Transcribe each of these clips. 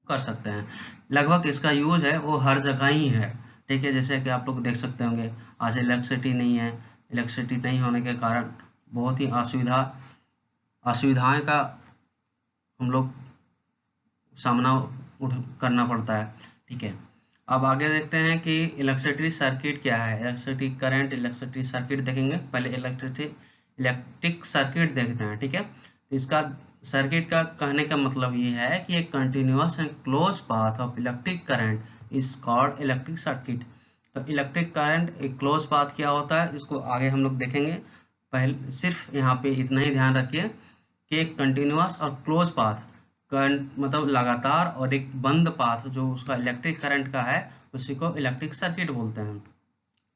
कर सकते हैं। लगभग इसका यूज है वो हर जगह ही है, ठीक है। जैसे कि आप लोग देख सकते होंगे आज इलेक्ट्रिसिटी नहीं है, इलेक्ट्रिसिटी नहीं होने के कारण बहुत ही असुविधाएं का हम लोग सामना करना पड़ता है, ठीक है। अब आगे देखते हैं कि इलेक्ट्रिसिटी सर्किट क्या है। इलेक्ट्रिसिटी करंट, इलेक्ट्रिसिटी सर्किट देखेंगे। पहले इलेक्ट्रिक सर्किट देखते हैं, ठीक है। तो इसका सर्किट का कहने का मतलब ये है कि एक continuous and close path of electric current is called electric circuit. तो इलेक्ट्रिक करंट एक क्लोज पाथ क्या होता है, इसको आगे हम लोग देखेंगे। पहले सिर्फ यहाँ पे इतना ही ध्यान रखिए कि एक कंटिन्यूअस और क्लोज पाथ, करंट मतलब लगातार, और एक बंद पाथ जो उसका इलेक्ट्रिक करंट का है उसी को इलेक्ट्रिक सर्किट बोलते हैं,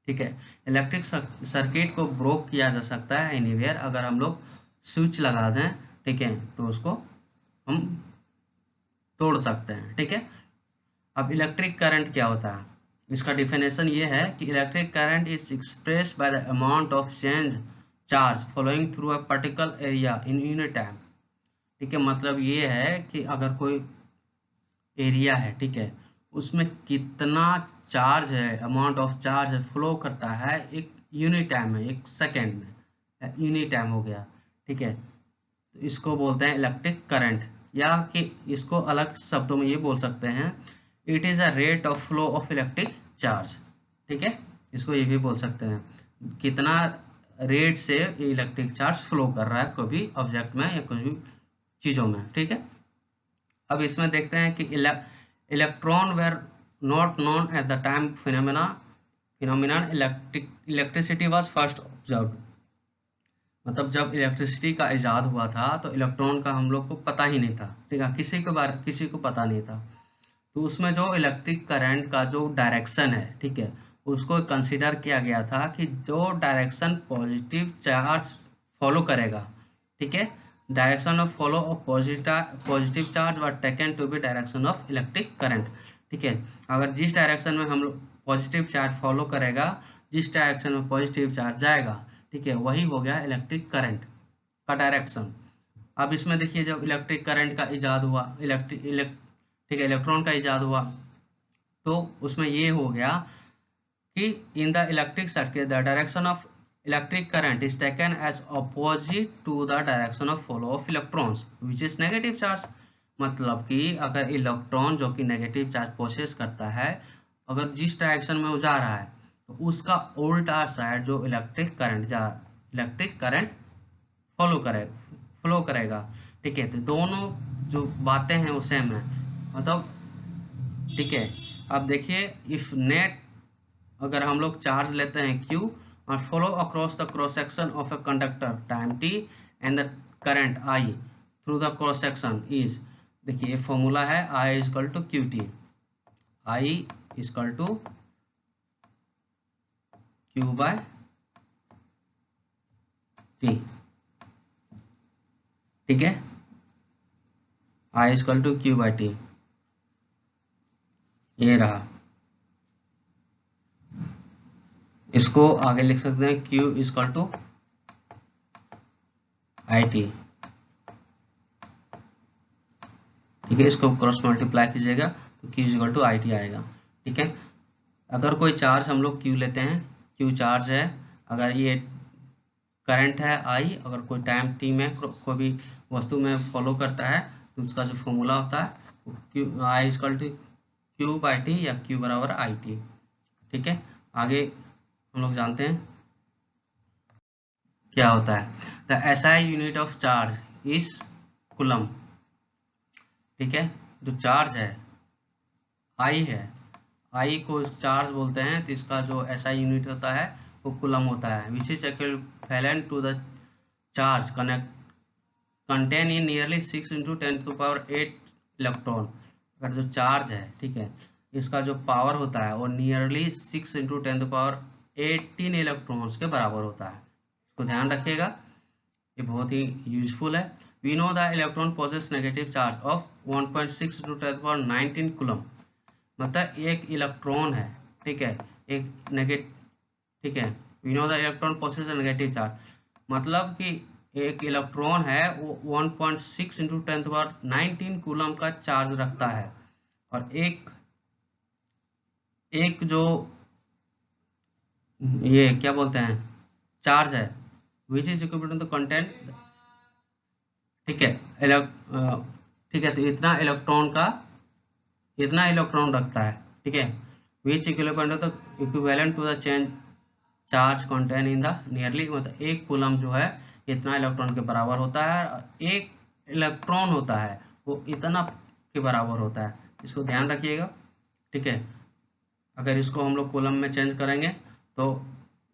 ठीक है। इलेक्ट्रिक सर्किट को ब्रोक किया जा सकता है एनीवेयर, अगर हम लोग स्विच लगा दें, ठीक है, तो उसको हम तोड़ सकते हैं, ठीक है। अब इलेक्ट्रिक करंट क्या होता है, इसका डिफिनेशन ये है कि electric current is expressed by the amount of change charge flowing through a particular area in unit time, ठीक है। मतलब ये है कि अगर कोई एरिया है, ठीक है, उसमें कितना चार्ज है, अमाउंट ऑफ चार्ज है, फ्लो करता है एक यूनिट टाइम में, एक सेकेंड में, यूनिट टाइम हो गया, ठीक है। तो इसको बोलते हैं इलेक्ट्रिक करंट, या कि इसको अलग शब्दों में ये बोल सकते हैं, it is a rate of flow of electric charge, ठीक है। इसको ये भी बोल सकते हैं कितना रेट से इलेक्ट्रिक चार्ज फ्लो कर रहा है कोई भी ऑब्जेक्ट में या कोई भी चीजों में, ठीक है। अब इसमें देखते हैं कि electron were not known at the time phenomenon electricity was first observed. मतलब जब इलेक्ट्रिसिटी का इजाद हुआ था तो इलेक्ट्रॉन का हम लोग को पता ही नहीं था, ठीक है, किसी को पता नहीं था। तो उसमें जो इलेक्ट्रिक करंट का जो डायरेक्शन है, ठीक है, उसको कंसीडर किया गया था कि जो डायरेक्शन पॉजिटिव चार्ज फॉलो करेगा, ठीक है, direction of flow of positive charge were taken to be direction of electric current, ठीक है। अगर जिस डायरेक्शन में हम लोग पॉजिटिव चार्ज फॉलो करेगा, जिस डायरेक्शन में पॉजिटिव चार्ज जाएगा, ठीक है, वही हो गया इलेक्ट्रिक करंट का डायरेक्शन। अब इसमें देखिए जब इलेक्ट्रिक करंट का इजाद हुआ, ठीक है, इलेक्ट्रॉन का इजाद हुआ, तो उसमें ये हो गया कि in the electric circuit the direction of electric current is taken as opposite to the direction of flow of electrons which is negative charge. मतलब कि अगर इलेक्ट्रॉन जो कि नेगेटिव चार्ज पोसेस करता है, अगर जिस डायरेक्शन में वो जा रहा है, तो उसका उल्टा साइड जो इलेक्ट्रिक करंट फ्लो करेगा, ठीक है। तो दोनों जो बातें हैं वो सेम है, मतलब, ठीक है। अब देखिए इफ नेट, अगर हम लोग चार्ज लेते हैं Q और flow across the cross section of a conductor time t and the current I through the cross section is, देखिए फॉर्मूला है I equal to QT, I equal to Q by T, ठीक है, I equal to Q by T, ये रहा। इसको आगे लिख सकते हैं Q इक्वल टू IT, ठीक है। इसको क्रॉस मल्टीप्लाई कीजिएगा तो Q इक्वल टू IT आएगा, ठीक है। अगर कोई चार्ज हम लोग Q लेते हैं, Q चार्ज है, अगर ये करंट है I, अगर कोई टाइम t में कोई भी वस्तु में फॉलो करता है, तो उसका जो फॉर्मूला होता है Q I equal to Q by T या Q बराबर IT, ठीक है। आगे हम लोग जानते हैं क्या होता है। The SI unit of charge is coulomb, ठीक है। जो चार्ज है I है, I को चार्ज बोलते हैं, तो इसका जो SI यूनिट होता है वो कूलम होता है, which is equivalent to the charge contain in nearly 6 × 10⁸ electron. अगर जो चार्ज है, ठीक है, इसका जो पावर होता है वो नियरली 6 × 10⁸ इलेक्ट्रॉन्स के बराबर होता है। इसको ध्यान रखिएगा, ये बहुत ही यूजफुल है। We know the electron possess negative charge of 1.6 × 10⁻19 coulomb. मतलब एक इलेक्ट्रॉन है, ठीक है, एक नेगेटिव, ठीक है, we know the electron possess negative charge, मतलब कि एक इलेक्ट्रॉन है वो 1.6 × 10⁻19 कूलम का चार्ज रखता है। और एक जो ये क्या बोलते हैं चार्ज है which is equivalent to content, ठीक है ठीक है, तो इतना इलेक्ट्रॉन रखता है, ठीक है, which equivalent to the change charge contain in the nearly, मतलब एक कूलम जो है इतना इलेक्ट्रॉन के बराबर होता है, और एक इलेक्ट्रॉन होता है वो इतना के बराबर होता है, इसको ध्यान रखिएगा, ठीक है। अगर इसको हम लोग कूलम में चेंज करेंगे तो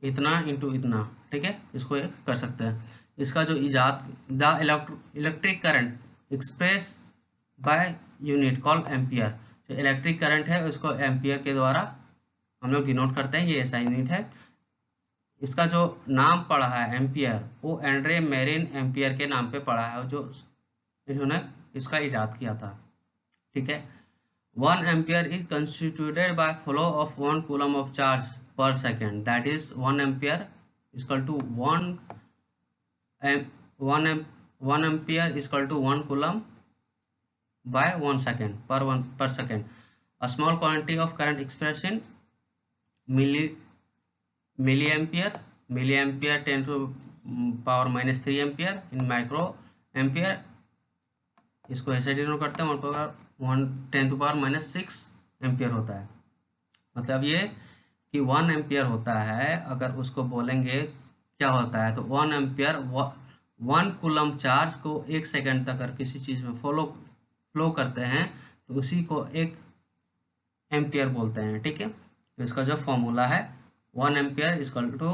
इतना इंटू इतना, ठीक है, इसको एक कर सकते हैं। इसका जो इजाद the electric current express by unit call ampere, जो इलेक्ट्रिक करंट है उसको एम्पियर के द्वारा हम लोग डिनोट करते हैं, ये ऐसा यूनिट है। इसका जो नाम पड़ा है एम्पियर, वो एंड्रे मेरिन एम्पियर के नाम पे पड़ा है, जो इन्होंने इसका इजाद किया था, ठीक है। 1 ampere is constituted by flow of 1 coulomb of charge per second, that is 1 ampere is equal to 1 ampere is equal to 1 coulomb by 1 second per second. A small quantity of current expressed in milliampere 10 to power minus 3 ampere in micro ampere, इसको ऐसे denote करते हैं 10 to power minus 6 ampere होता है। मतलब ये कि 1 ampere होता है, अगर उसको बोलेंगे क्या होता है तो 1 एम्पियर 1 कूलम चार्ज को 1 सेकंड तक अगर किसी चीज में फ्लो करते हैं तो उसी को 1 एम्पियर बोलते हैं, ठीक है। तो इसका जो फॉर्मूला है 1 ampere equal to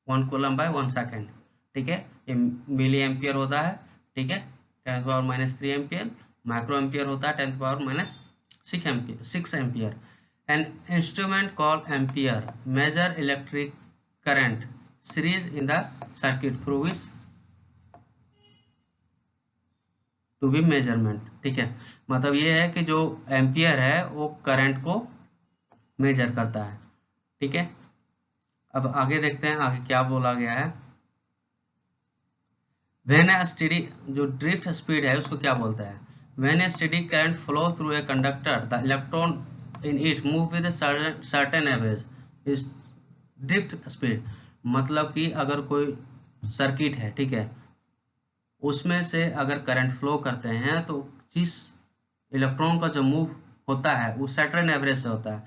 1 coulomb by 1 second, ठीक है, ये मिली एम्पियर होता है, ठीक है, 10 to power minus 3 ampere, micro ampere होता है 10 to power minus 6 ampere. An instrument called ampere measure electric current series in the circuit through which to be measurement, ठीक है। मतलब ये है कि जो एम्पियर है वो करंट को मेजर करता है, ठीक है। अब आगे देखते हैं आगे क्या बोला गया है। When a steady, जो ड्रिफ्ट स्पीड है उसको क्या बोलता है। When a steady current flow through a conductor, the electron in it move with a certain average is drift speed। मतलब कि अगर कोई सर्किट है, ठीक है, उसमें से अगर करंट फ्लो करते हैं तो जिस इलेक्ट्रॉन का जो मूव होता है वो सर्टेन एवरेज से होता है,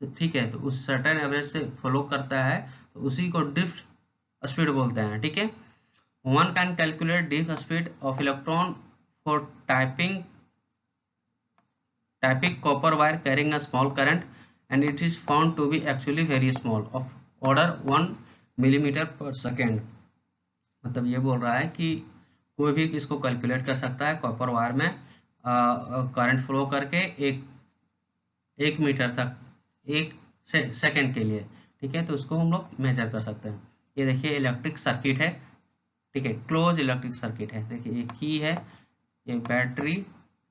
तो ठीक है, तो उस सर्टेन एवरेज से फ्लो करता है तो उसी को ड्रिफ्ट स्पीड बोलते हैं, ठीक है। One can calculate drift speed of electron for typing copper wire carrying a small current, and it is found to be actually very small, of order 1 millimeter per second। मतलब ये बोल रहा है कि कोई भी इसको कैलकुलेट कर सकता है कॉपर वायर में करंट फ्लो करके एक मीटर तक 1 सेकेंड के लिए, ठीक है, तो उसको हम लोग मेजर कर सकते हैं। ये देखिए इलेक्ट्रिक सर्किट है, ठीक है, क्लोज इलेक्ट्रिक सर्किट है, देखिए ये की है, ये बैटरी,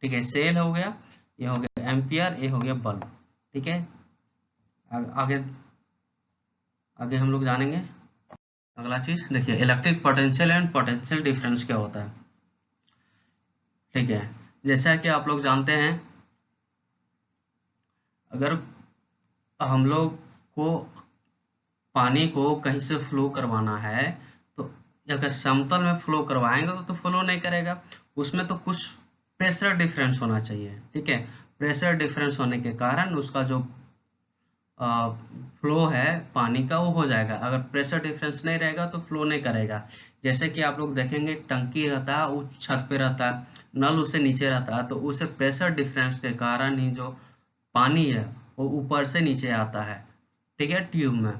ठीक है, सेल हो गया, ये हो गया एम्पियर, ये हो गया बल्ब, ठीक है। आगे आगे हम लोग जानेंगे अगला चीज। देखिए electric potential and potential difference क्या होता है, ठीक है। जैसा कि आप लोग जानते हैं, अगर हम लोग को पानी को कहीं से फ्लो करवाना है तो अगर समतल में फ्लो करवाएंगे तो फ्लो नहीं करेगा, उसमें तो कुछ प्रेशर डिफरेंस होना चाहिए, ठीक है। प्रेशर डिफरेंस होने के कारण उसका जो फ्लो है पानी का वो हो जाएगा। अगर प्रेशर डिफरेंस नहीं रहेगा तो फ्लो नहीं करेगा। जैसे कि आप लोग देखेंगे टंकी रहता है वो छत पे रहता है, नल उससे नीचे रहता है, तो उसे प्रेशर डिफरेंस के कारण ही जो पानी है वो ऊपर से नीचे आता है, ठीक है, ट्यूब में।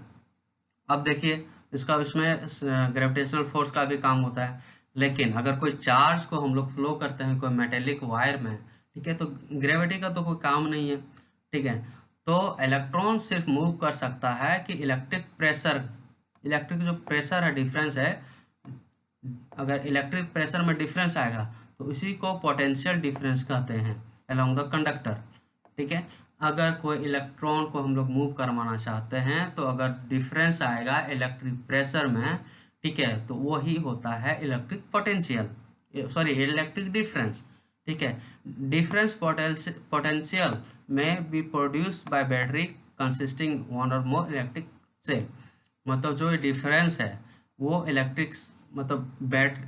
अब देखिए इसका इसमें ग्रेविटेशनल फोर्स का भी काम होता है, लेकिन अगर कोई चार्ज को हम लोग फ्लो करते हैं कोई मेटेलिक वायर में, ठीक है, तो ग्रेविटी का तो कोई काम नहीं है, ठीक है। तो इलेक्ट्रॉन सिर्फ मूव कर सकता है कि इलेक्ट्रिक जो प्रेशर है डिफरेंस है, अगर इलेक्ट्रिक प्रेशर में डिफरेंस आएगा तो इसी को पोटेंशियल डिफरेंस कहते हैं अलोंग द कंडक्टर, ठीक है। अगर कोई इलेक्ट्रॉन को हम लोग मूव करवाना चाहते हैं तो अगर डिफरेंस आएगा इलेक्ट्रिक प्रेशर में, ठीक है, तो वही होता है electric potential, sorry electric difference, ठीक है। डिफरेंस पोटेंशियल में be produced by battery consisting one और मोर इलेक्ट्रिक सेल। मतलब जो डिफरेंस है वो इलेक्ट्रिक मतलब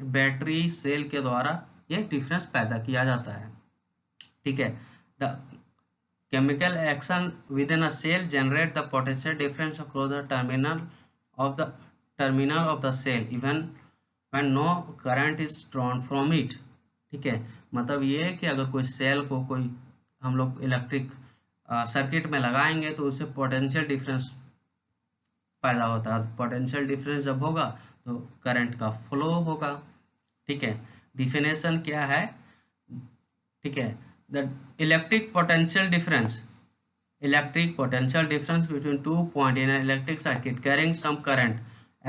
बैटरी सेल के द्वारा ये डिफरेंस पैदा किया जाता है। ठीक है। The chemical action within a cell generate the potential difference across the terminal of the cell even when no current is drawn from it। ठीक है। मतलब ये है कि अगर कोई सेल को कोई हम लोग इलेक्ट्रिक सर्किट में लगाएंगे तो उससे पोटेंशियल डिफरेंस पैदा होता है। पोटेंशियल डिफरेंस जब होगा तो करंट का फ्लो होगा। ठीक है। डिफिनेशन क्या है? ठीक है। The electric potential difference between 2 points in an electric circuit carrying some current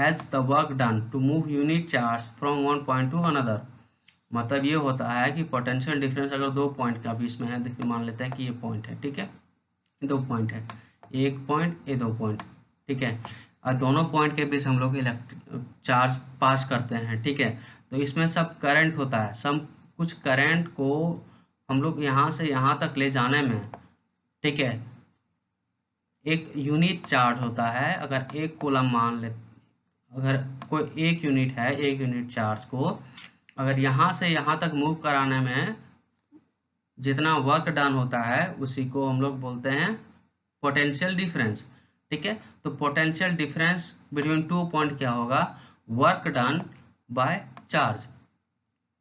as the work done to move unit charge from one point to another। मतलब ये होता है कि पोटेंशियल डिफरेंस अगर दो पॉइंट का बीच में है, देखिए मान लेते हैं कि ये पॉइंट है। ठीक है। दो पॉइंट है, एक पॉइंट, ये दो पॉइंट। ठीक है। और दोनों पॉइंट के बीच हम लोग इलेक्ट्रिक चार्ज पास करते हैं। ठीक है। तो इसमें सब करंट होता है। सब कुछ करंट को हम लोग यहाँ से यहाँ तक ले जाने में, ठीक है, एक यूनिट चार्ज होता है। अगर एक कूलम मान ले, अगर कोई एक यूनिट है, एक यूनिट चार्ज को अगर यहाँ से यहाँ तक मूव कराने में जितना वर्क डन होता है उसी को हम लोग बोलते हैं पोटेंशियल डिफरेंस। ठीक है। तो potential difference between two point क्या होगा? Work done by charge.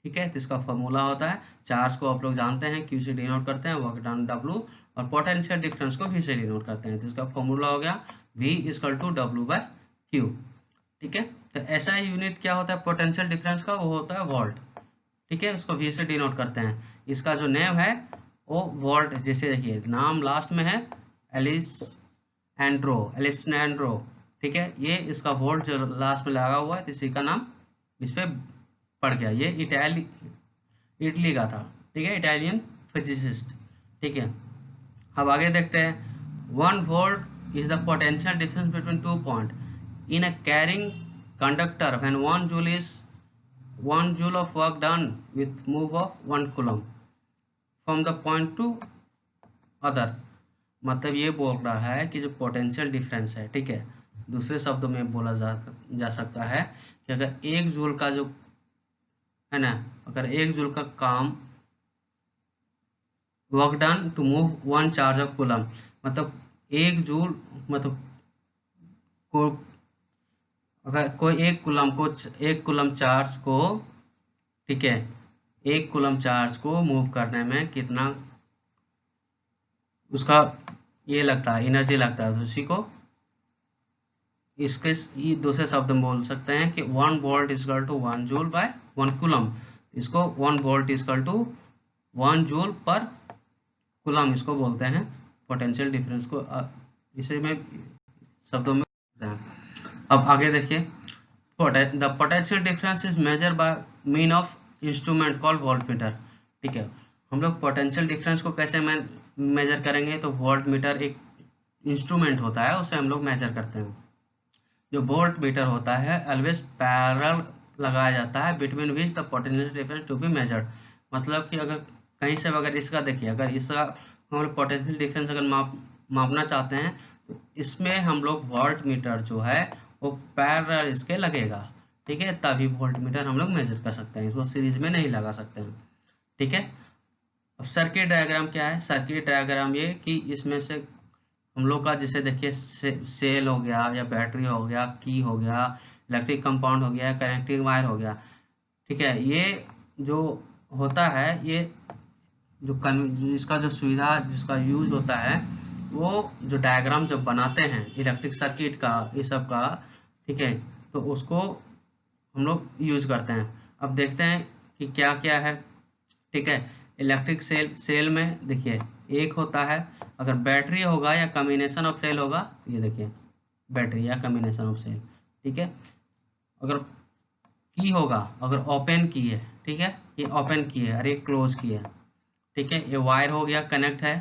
ठीक है। तो इसका फॉर्मूला होता है, चार्ज को आप लोग जानते हैं क्यू से डिनोट करते हैं, वर्क डन डब्ल्यू, और पोटेंशियल डिफरेंस को वी से डिनोट करते हैं। तो इसका फॉर्मूला हो गया V equal to W by Q. ठीक है। तो ऐसा यूनिट क्या होता है पोटेंशियल डिफरेंस का? वो होता है वोल्ट। ठीक है। उसको V से डिनोट करते हैं। इसका जो नेम है वो वोल्ट, जैसे देखिए नाम लास्ट में है एलिसनैंड्रो। ठीक है। ये इसका वोल्ट जो लास्ट में लगा हुआ है इसी का नाम इस पे पड़ गया। ये इटली का था। ठीक है। Italian physicist. ठीक है। अब आगे देखते हैं। 1 volt is the potential difference between 2 point in a carrying conductor when 1 joule of work done with move of 1 coulomb from the point to other। मतलब ये बोल रहा है कि जो पोटेंशियल डिफरेंस है, ठीक है, दूसरे शब्दों में बोला जा सकता है कि अगर 1 जूल का जो है ना, अगर 1 जूल का काम work done to move 1 charge of coulomb, मतलब 1 जूल मतलब को अगर कोई एक कूलम चार्ज को, ठीक है, एक कूलम चार्ज को मूव करने में कितना उसका ये लगता है, एनर्जी लगता है, तो उसी को इसके दूसरे शब्द में बोल सकते हैं कि 1 volt equal to 1 joule by 1 coulomb. इसको 1 volt equal to 1 joule per coulomb इसको बोलते हैं पोटेंशियल डिफरेंस को, इसे में शब्दों में बोलते हैं। अब आगे देखिए, the potential difference is measure by mean of instrument called voltmeter. ठीक है। हम लोग पोटेंशियल डिफरेंस को कैसे मेजर करेंगे? तो वोल्टमीटर एक इंस्ट्रूमेंट होता है, उसे हम लोग मेजर करते हैं। जो वोल्टमीटर होता है ऑलवेज पैरेलल लगाया जाता है between which the potential difference to be measured. मतलब कि अगर कहीं से अगर इसका देखिए, अगर इसका हम लोग पोटेंशियल डिफरेंस अगर मापना चाहते हैं तो इसमें हम लोग वोल्टमीटर जो है वो पैरेलल इसके लगेगा। ठीक है। तभी वोल्टमीटर हम लोग मेजर कर सकते हैं, इसको सीरीज में नहीं लगा सकते हैं। ठीक है। अब सर्किट डायग्राम क्या है? सर्किट डायग्राम ये कि इसमें से हम लोग का जैसे देखिए सेल हो गया या बैटरी हो गया, की हो गया, इलेक्ट्रिक कंपाउंड हो गया, कनेक्टिंग वायर हो गया। ठीक है। ये जो होता है, ये जो इसका जो सुविधा जिसका यूज होता है वो जो डायग्राम जब बनाते हैं इलेक्ट्रिक सर्किट का, ये सब का, ठीक है, तो उसको हम लोग यूज करते हैं। अब देखते हैं कि क्या क्या है। ठीक है। इलेक्ट्रिक सेल में देखिए एक होता है, अगर बैटरी होगा या कॉम्बिनेशन ऑफ सेल होगा, तो ये देखिए बैटरी या कॉम्बिनेशन ऑफ सेल। ठीक है। अगर की होगा, अगर ओपन की है, ठीक है, ये ओपन की है और ये क्लोज की है। ठीक है। ये वायर हो गया, कनेक्ट है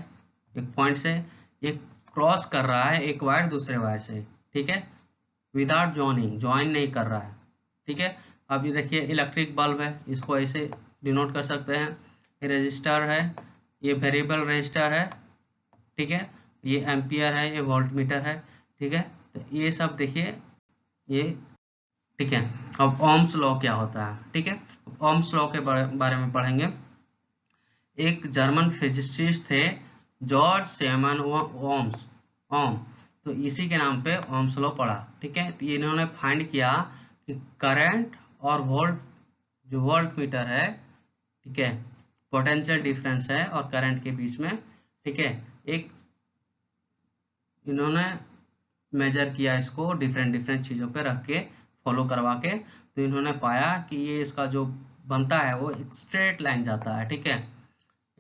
एक पॉइंट से, ये क्रॉस कर रहा है एक वायर दूसरे वायर से। ठीक है। विदाउट ज्वाइन नहीं कर रहा है। ठीक है। अब ये देखिए इलेक्ट्रिक बल्ब है, इसको ऐसे डिनोट कर सकते हैं ये रजिस्टर है, ये वेरिएबल रजिस्टर है, ठीक है, ये एम्पियर है, ये वोल्ट मीटर है, ठीक है। तो ये सब देखिए ये, ठीक है। अब ओम्स लॉ क्या होता है, ठीक है, ओम्स लॉ के बारे में पढ़ेंगे। एक जर्मन फिजिसिस्ट थे जॉर्ज सेमन ओम्स, ओम, तो इसी के नाम पे ओम्स लॉ पढ़ा, ठीक है। तो इन्होंने फाइंड किया कि करंट और वोल्ट, जो वोल्ट मीटर है, ठीक है, पोटेंशियल डिफरेंस है और करंट के बीच में, ठीक है, एक इन्होंने मेजर किया इसको डिफरेंट डिफरेंट चीज़ों पे रख के फॉलो करवा के, तो इन्होंने पाया कि ये इसका जो बनता है वो एक स्ट्रेट लाइन जाता है, ठीक है।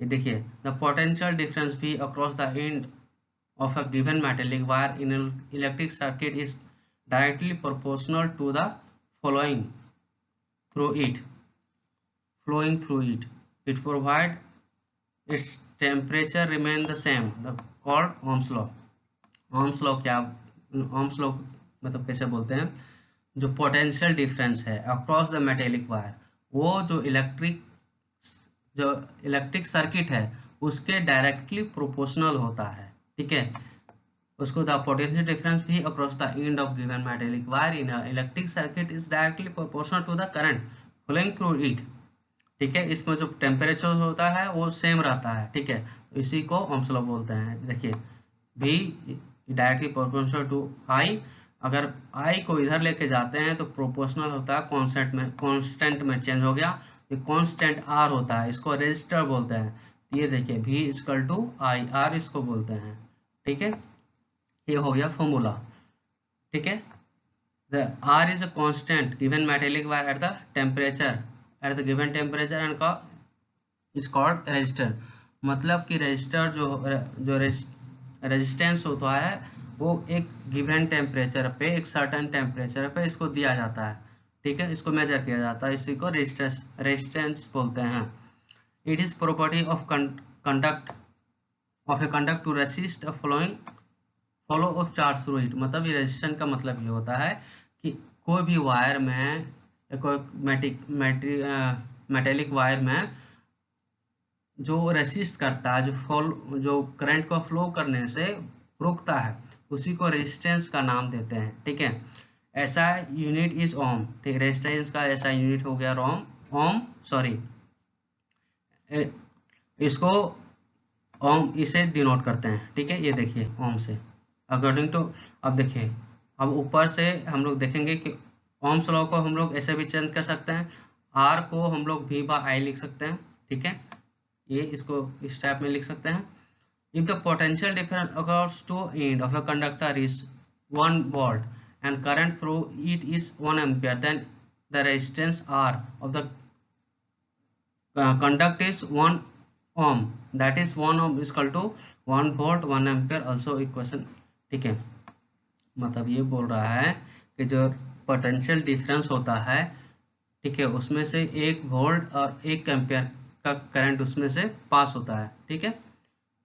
ये देखिए, द पोटेंशियल डिफरेंस भी across the and of a given metallic wire in an electric circuit is directly proportional to the following through it flowing through it. It provide its temperature remain the same, the called Ohm's law. Ohm's law क्या, Ohm's law मतलब कैसे बोलते हैं, जो potential difference है across the metallic wire, वो जो electric circuit है उसके डायरेक्टली प्रोपोर्शनल होता है, ठीक है। उसको द पोटेंशियल डिफरेंस भी across the end of given metallic wire in electric circuit is directly proportional to the current flowing through it, ठीक है। इसमें जो टेम्परेचर होता है वो सेम रहता है, ठीक है। तो इसी को ओम्स लॉ बोलते हैं। देखिए भी डायरेक्टली प्रोपोर्शनल टू आई, अगर आई को इधर लेके जाते हैं तो प्रोपोर्शनल होता है कांस्टेंट में चेंज हो गया, ये कांस्टेंट आर होता है, इसको रेजिस्टर बोलते हैं। तो ये देखिए भी इक्वल टू आई आर इसको बोलते हैं, ठीक है। ये हो गया फॉर्मूला, ठीक है। The R is a constant given metallic wire at the temperature, at the given temperature and का इज कॉल्ड रेजिस्टर। मतलब कि रेजिस्टर जो रेजिस्टेंस होता है वो एक गिवन टेम्परेचर पे, एक सर्टेन टेम्परेचर पे इसको दिया जाता है, ठीक है, इसको मेजर किया जाता है, इसी को रेजिस्टेंस बोलते हैं। It is property of conduct of a conduct to resist a flow of charge through it. मतलब ये रेजिस्टेंस का मतलब ये होता है कि कोई भी वायर में, कोई मेटेलिक वायर में जो रेसिस्ट करता है, जो करंट को फ्लो करने से रोकता है, उसी को रेजिस्टेंस का नाम देते हैं, ठीक है। ऐसा यूनिट इज ओम, ठीक, रेजिस्टेंस का ऐसा यूनिट हो गया ओम, सॉरी, इसको ओम इसे डिनोट करते हैं, ठीक है। ये देखिए ओम से अकॉर्डिंग टू, अब देखिए, अब ऊपर से हम लोग देखेंगे कि ओम्स लॉ को हम लोग ऐसे भी चेंज कर सकते हैं, आर को हम लोग V बाय I लिख सकते हैं, ठीक है, ये इसको इस टाइप में लिख सकते हैं। If the potential difference across two end of a conductor is 1 volt and current through it is 1 ampere, then the resistance R of the conduct is 1 ohm, that is 1 ohm is equal to 1 volt 1 ampere also equation, ठीक है। मतलब ये बोल रहा है कि जो potential difference होता है, ठीक है, उसमें से 1 वोल्ट और 1 एम्पियर का करंट उसमें से पास होता है, ठीक है।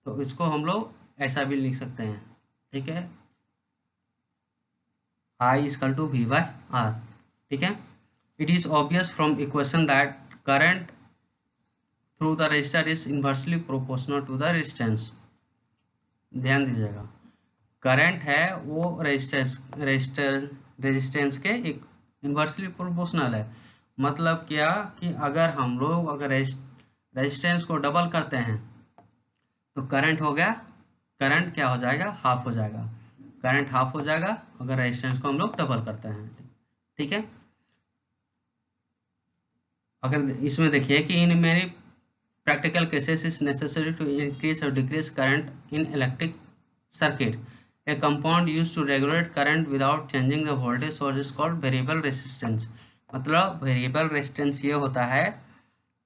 तो इसको हम लोग ऐसा भी लिख सकते हैं, ठीक है, I is equal to V by R, ठीक है। It is obvious from equation that current through the resistor is inversely proportional to the resistance. ध्यान दीजिएगा, करंट है वो रेजिस्टेंस के एक इनवर्सली प्रोपोर्शनल है। मतलब क्या कि अगर रेजिस्टेंस को डबल करते हैं तो करंट हो गया, करंट क्या हो जाएगा, हाफ हो जाएगा, करंट हाफ हो जाएगा अगर रेजिस्टेंस को हम लोग डबल करते हैं, ठीक है। अगर इसमें देखिए कि in many practical cases is necessary to increase or decrease current in electric circuit. A compound used to regulate current without changing the voltage source is called variable resistance. मतलब variable resistance ये होता है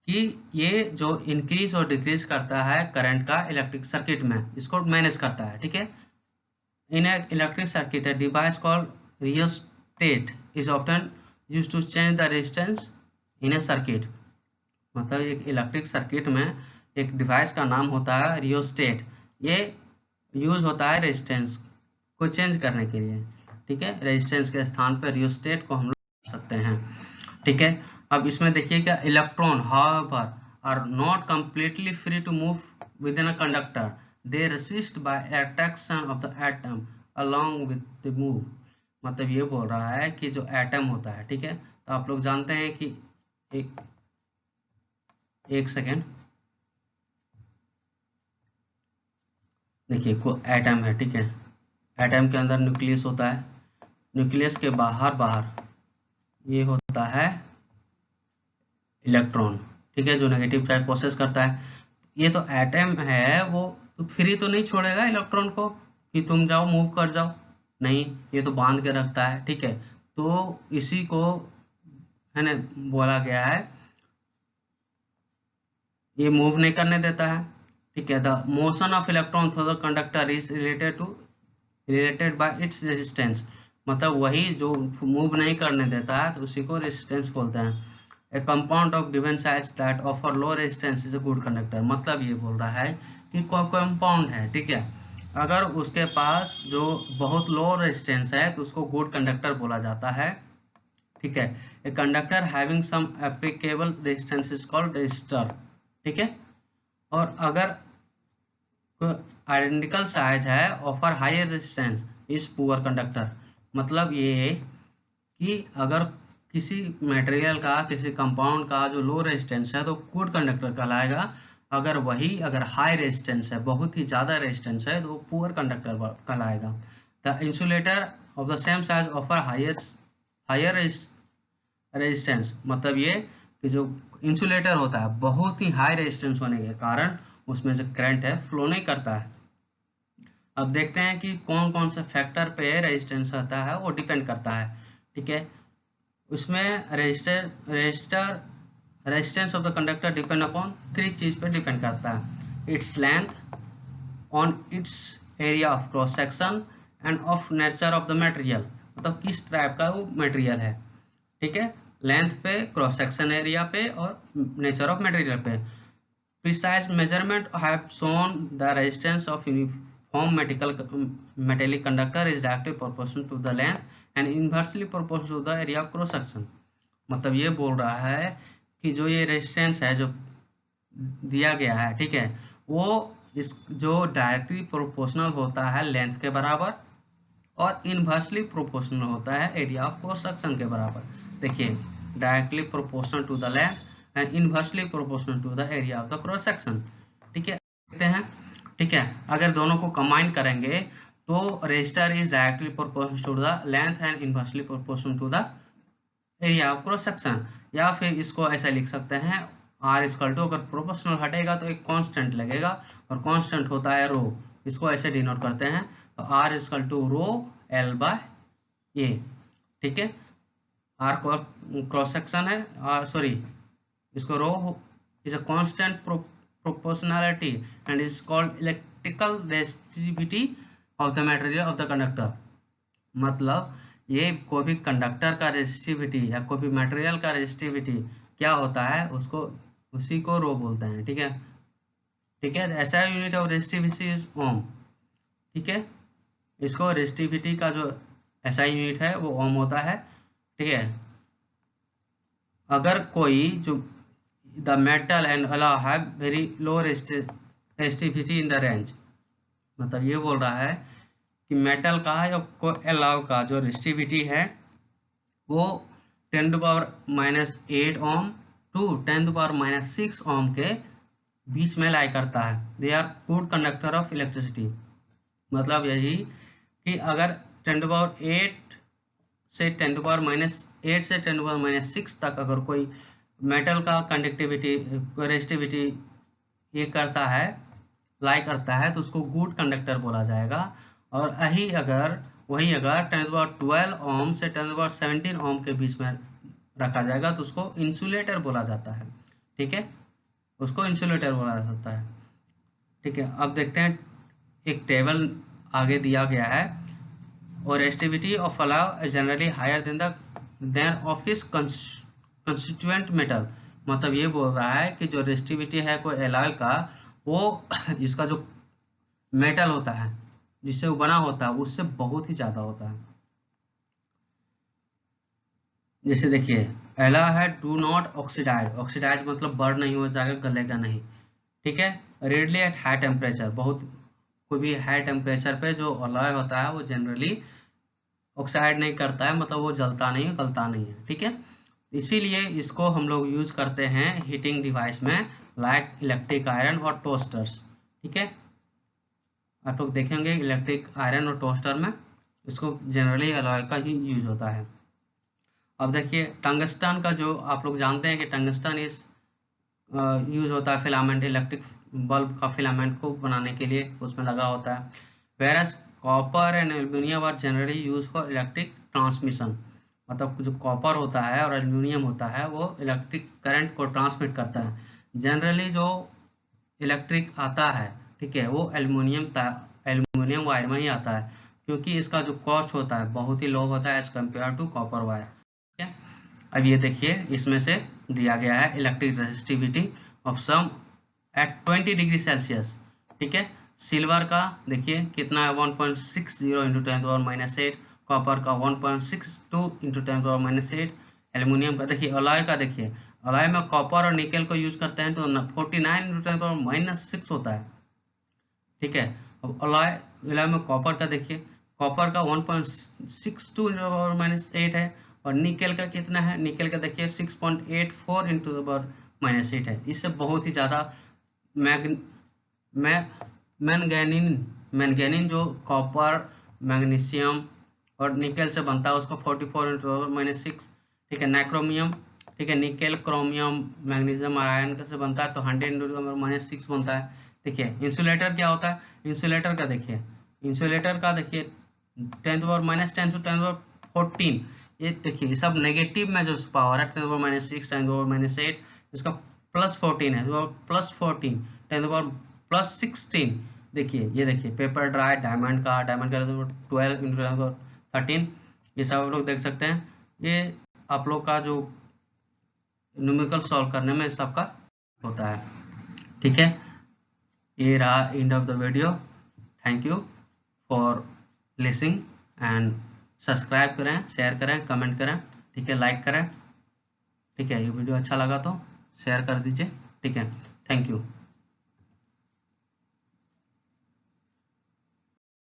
कि ये जो increase और decrease करता है करंट का इलेक्ट्रिक सर्किट में, इसको मैनेज करता है, ठीक है। In a electric circuit a device called rheostat is often used to change the resistance in a circuit. मतलब एक इलेक्ट्रिक सर्किट में एक डिवाइस का नाम होता है रियोस्टेट, ये यूज होता है रेजिस्टेंस को चेंज करने के लिए, ठीक है। रेजिस्टेंस के स्थान पर रियोस्टेट को हम लोग सकते हैं, ठीक है। अब इसमें देखिए क्या electron, however are not completely free to move within a conductor. They resist by attraction of the atom along with the move. मतलब ये बोल रहा है कि जो एटम होता है, ठीक है, तो आप लोग जानते हैं कि एक सेकेंड देखिए, को एटम है, ठीक है, एटम के अंदर न्यूक्लियस होता है, न्यूक्लियस के बाहर ये होता है इलेक्ट्रॉन, ठीक है, जो नेगेटिव चार्ज प्रोसेस करता है। ये तो एटम है, वो तो फ्री तो नहीं छोड़ेगा इलेक्ट्रॉन को कि तुम जाओ मूव कर जाओ, नहीं, ये तो बांध के रखता है, ठीक है। तो इसी को है ना बोला गया है, ये मूव नहीं करने देता है, ठीक है। The motion of electron through the conductor is related by its resistance, मतलब वही जो मूव नहीं करने देता है तो उसी को रेजिस्टेंस बोलते हैं। ए compound of given size that offer low resistance is a good conductor, मतलब ये बोल रहा है कि कोई कंपाउंड है, ठीक है, अगर उसके पास जो बहुत लो रेजिस्टेंस है तो उसको गुड कंडक्टर बोला जाता है, ठीक है। A conductor having some applicable resistance is called resistor, ठीक है। और अगर आइडेंटिकल साइज है offer higher resistance is poor conductor, मतलब ये कि अगर किसी मटेरियल का, किसी कंपाउंड का जो लो रेजिस्टेंस है तो गुड कंडक्टर कहलाएगा, अगर हाई रेजिस्टेंस है, बहुत ही ज्यादा रेजिस्टेंस है, तो पुअर कंडक्टर कहलाएगा। The insulator of the same size offer higher resistance, मतलब ये कि जो इंसुलेटर होता है बहुत ही हाई रेजिस्टेंस होने के कारण उसमें जो करंट है फ्लो नहीं करता है। अब देखते हैं कि कौन कौन से फैक्टर पे रेजिस्टेंस आता है, वो डिपेंड करता है, ठीक है। उसमें resistance of the conductor depend upon 3 चीज पे डिपेंड करता है, its length, on it's area of cross section end of nature of the material, मतलब किस टाइप का वो मटेरियल है, ठीक है, लेंथ पे, क्रॉस सेक्शन एरिया पे और नेचर ऑफ मटेरियल पे। Precise measurement have shown the resistance of uniform metallic conductor is directly proportional to the length and inversely proportional to the area of cross section, मतलब ये बोल रहा है कि जो ये रेजिस्टेंस है जो दिया गया है, ठीक है, वो इस जो डायरेक्टली प्रोपोर्शनल होता है लेंथ के बराबर और इनवर्सली प्रोपोर्शनल होता है एरिया ऑफ क्रॉस सेक्शन के बराबर। देखिए, directly proportional to the length and inversely proportional to the area of the cross section, ठीक है, देखते हैं, ठीक है। अगर दोनों को कंबाइन करेंगे तो resistor is directly proportional to the length and inversely proportional to the area of cross section, या फिर इसको ऐसा लिख सकते हैं आर इक्वल टू, अगर प्रोपोर्शनल हटेगा तो एक कांस्टेंट लगेगा और कांस्टेंट होता है रो, इसको ऐसे डिनोट करते हैं, तो R equal to rho L by A, ठीक है। आर क्रॉस सेक्शन है, सॉरी, इसको rho is a constant proportionality and is called electrical resistivity of the material of the conductor, मतलब ये कोई भी कंडक्टर का रेजिस्टिविटी या कोई भी मटेरियल का रेजिस्टिविटी क्या होता है, उसको उसी को रो बोलते हैं, ठीक है, ठीक है। ऐसा यूनिट ऑफ रेजिस्टिविटी इज ओम, ठीक है, इसको रेजिस्टिविटी का जो ऐसा यूनिट है वो ओम होता है, ठीक है। अगर कोई जो the metal and alloy have very low resistivity in the range, मतलब ये बोल रहा है कि मेटल का या एलाव का जो रेजिस्टिविटी है वो 10⁻⁸ ओम टू 10⁻�6 ओम के बीच में लाई करता है। They are good conductor of electricity, मतलब यही कि अगर 10⁸ से 10⁻⁸ से 10⁻�6 तक अगर कोई मेटल का कंडक्टिविटी रेजिस्टिविटी ये करता है, लाई करता है, तो उसको गुड कंडक्टर बोला जाएगा। और वही अगर 10⁻12 ओम से 10⁻17 ओम के बीच में रखा जाएगा तो उसको इंसुलेटर बोला जाता है, ठीक है, उसको इंसुलेटर बोला जाता है, ठीक है। अब देखते हैं, एक टेबल आगे दिया गया है, और resistivity of alloy generally higher than of his constituent metal, मतलब ये बोल रहा है कि जो रेजिस्टिविटी है कोई एलॉय का, वो इसका जो मेटल होता है जिससे वो बना होता है उससे बहुत ही ज्यादा होता है। जैसे देखिए पहला है डू नॉट ऑक्सीडाइज, ऑक्सीडाइज मतलब बर्न नहीं हो जाएगा, गलेगा नहीं, ठीक है। रेडली एट हाई टेम्परेचर, बहुत कोई भी हाई टेम्परेचर पे जो अलॉय होता है वो जनरली ऑक्साइड नहीं करता है, मतलब वो जलता नहीं है, गलता नहीं है, ठीक है। इसीलिए इसको हम लोग यूज करते हैं हीटिंग डिवाइस में, लाइक इलेक्ट्रिक आयरन और टोस्टर्स, ठीक है। आप लोग देखेंगे इलेक्ट्रिक आयरन और टोस्टर में इसको जनरली अलॉय का ही यूज होता है। अब देखिए टंगस्टन का जो आप लोग जानते हैं कि टंगस्टन इस यूज होता है फिलामेंट, इलेक्ट्रिक बल्ब का फिलामेंट को बनाने के लिए उसमें लगा होता है। Whereas copper and aluminium are generally use for electric transmission, मतलब जो कॉपर होता है और एल्यूमिनियम होता है वो इलेक्ट्रिक करंट को ट्रांसमिट करता है। जनरली जो इलेक्ट्रिक आता है, ठीक है, वो एल्यूमिनियम वायर में ही आता है, क्योंकि इसका जो कॉस्ट होता है बहुत ही लो होता है as compare to copper wire, ठीक है। अब ये देखिए इसमें से दिया गया है electric resistivity of some at 20 degree Celsius, ठीक है। सिल्वर का देखिए कितना है 1.60 इंटू 10⁻⁸, कॉपर का 1.62 इंटू 10⁻⁸, एल्यूमिनियम का देखिए, अलॉय का देखिए, अलॉय में कॉपर और निकेल को यूज करते हैं तो 49 इंटू 10⁻⁶ होता है, ठीक है। अब अलॉय में कॉपर का देखिए, कॉपर का 1.62 इंटू 10⁻⁸ है, और निकेल का कितना है, निकेल का देखिए 6.84 इंटू 10⁻⁸ है। इससे बहुत ही ज्यादा मैंगनीन जो कॉपर मैग्नीशियम और निकेल से बनता है उसको 44 इंटू 10⁻⁶, ठीक है। नाइक्रोमियम, ठीक है, निकेल क्रोमियम मैग्नीशियम और आयरन से बनता है तो 100 इंटू 10⁻⁶ बनता है, देखिए। इंसुलेटर क्या होता है, इंसुलेटर का देखिए, इंसुलेटर का देखिए 10⁻10 टू 10⁻14, ये देखिए ये सब नेगेटिव में जो पावर है 10⁻6 10⁻8, इसका +14 है, +14 10⁻+16, देखिए ये देखिए पेपर ड्राई डायमंड का 12 इंटू 13, ये सब आप लोग देख सकते हैं। ये आप लोग का जो न्यूमेरिकल सॉल्व करने में सबका होता है, ठीक है। ये रहा end of the video. Thank you for listening and subscribe करें, शेयर करें, कमेंट करें, ठीक है, लाइक करें, ठीक है। ये वीडियो अच्छा लगा तो शेयर कर दीजिए, ठीक है। Thank you.